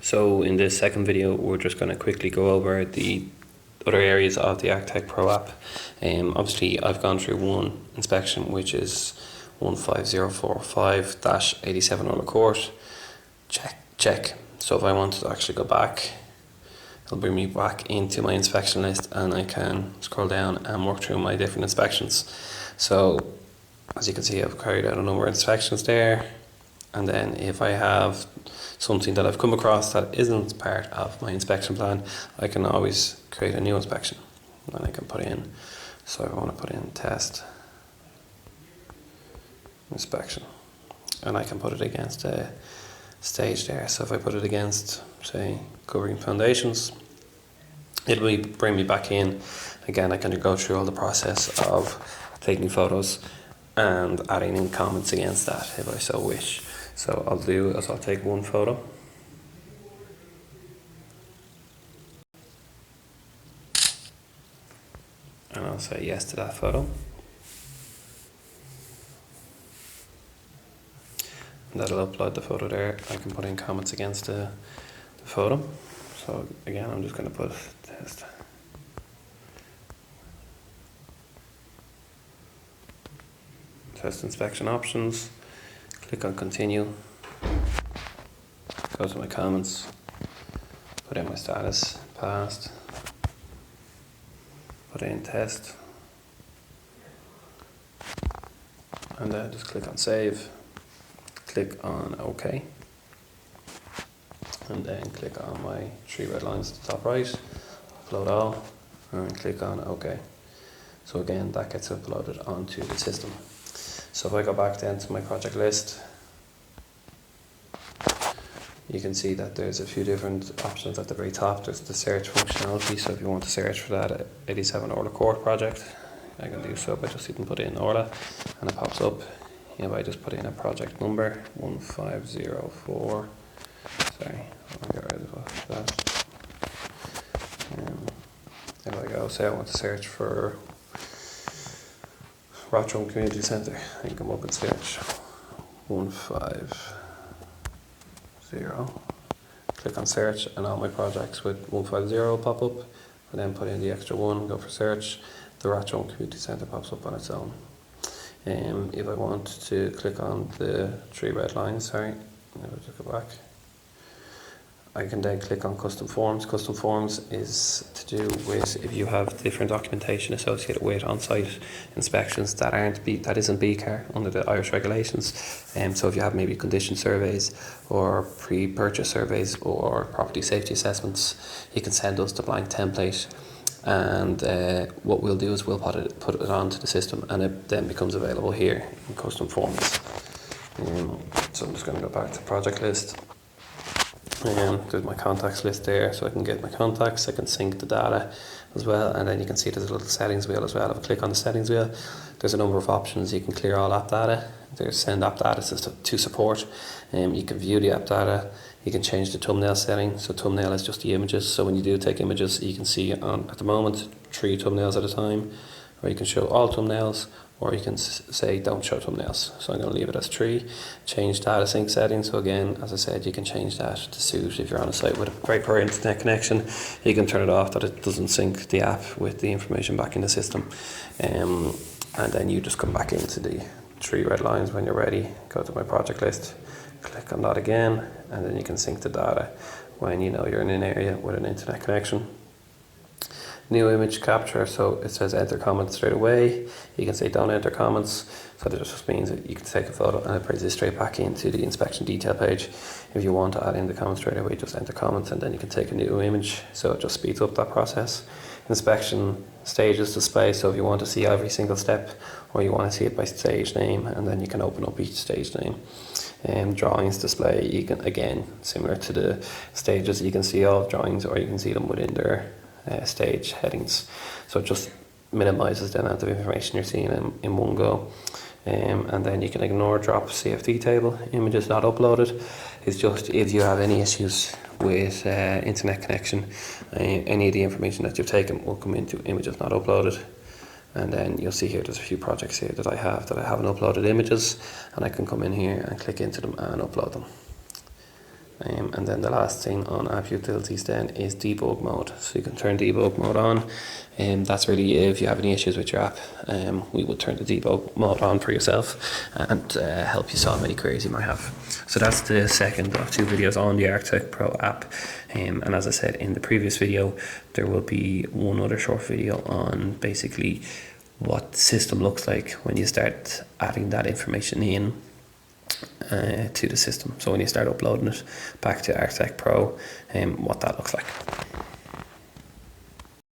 So in this second video, we're just going to quickly go over the other areas of the ArctechPro app. Obviously, I've gone through one inspection, which is 15045-87 on the court. Check. So if I wanted to actually go back, it'll bring me back into my inspection list, and I can scroll down and work through my different inspections. So as you can see, I've carried out a number of inspections there. And then if I have something that I've come across that isn't part of my inspection plan, I can always create a new inspection. And I can put in, so I want to put in test inspection. And I can put it against a stage there. So if I put it against, say, covering foundations, it will bring me back in. Again, I can go through all the process of taking photos and adding in comments against that if I so wish. So I'll do is I'll take one photo. And I'll say yes to that photo. And that'll upload the photo there. I can put in comments against the photo. So again, I'm just going to put test. Test inspection options. Click on continue. Go to my comments. Put in my status, passed. Put in test. And then just click on save. Click on OK. And then click on my 3 red lines at the top right. Upload all. And click on OK. So again, that gets uploaded onto the system. So if I go back then to my project list, you can see that there's a few different options at the very top. There's the search functionality, so if you want to search for that 87 Orla Court project, I can do so by just even put in Orla, and it pops up. If I just put in a project number, 1504, sorry, I'll get rid of that. If I go, say I want to search for Rotterdam Community Centre, I can come up and search 150. Click on search, and all my projects with 150 will pop up. And then put in the extra one, go for search. The Rotterdam Community Centre pops up on its own. If I want to click on the 3 red lines, sorry, I'll just go back. I can then click on custom forms. Custom forms is to do with if you have different documentation associated with on-site inspections that isn't BCAR under the Irish regulations. So if you have maybe condition surveys or pre-purchase surveys or property safety assessments, you can send us the blank template, and what we'll do is we'll put it onto the system, and it then becomes available here in custom forms. So I'm just going to go back to project list. There's my contacts list there, so I can get my contacts, I can sync the data as well, and then you can see there's a little settings wheel as well. If I click on the settings wheel, there's a number of options. You can clear all app data, there's send app data to support, you can view the app data, you can change the thumbnail setting. So thumbnail is just the images, so when you do take images, you can see at the moment 3 thumbnails at a time, or you can show all thumbnails, or you can say don't show thumbnails. So I'm going to leave it as 3. Change data sync settings. So again, as I said, you can change that to suit if you're on a site with a very poor internet connection. You can turn it off that it doesn't sync the app with the information back in the system. And then you just come back into the 3 red lines when you're ready. Go to my project list, click on that again, and then you can sync the data when you know you're in an area with an internet connection. New image capture, so it says enter comments straight away. You can say don't enter comments, so that just means that you can take a photo and it brings it straight back into the inspection detail page. If you want to add in the comments straight away, just enter comments, and then you can take a new image, so it just speeds up that process. Inspection stages display, so if you want to see every single step, or you want to see it by stage name, and then you can open up each stage name. Drawings display, you can, again, similar to the stages, you can see all drawings, or you can see them within their stage headings, so it just minimises the amount of information you're seeing in one go. And then you can ignore drop CFD table, images not uploaded. It's just if you have any issues with internet connection, any of the information that you've taken will come into images not uploaded. And then you'll see here there's a few projects here that I haven't uploaded images, and I can come in here and click into them and upload them. And then the last thing on app utilities then is debug mode. So you can turn debug mode on, and that's really if you have any issues with your app, we will turn the debug mode on for yourself and help you solve any queries you might have. So that's the second of 2 videos on the ArctechPro app. And as I said in the previous video, there will be one other short video on basically what the system looks like when you start adding that information in to the system. So when you start uploading it back to ArctechPro, what that looks like.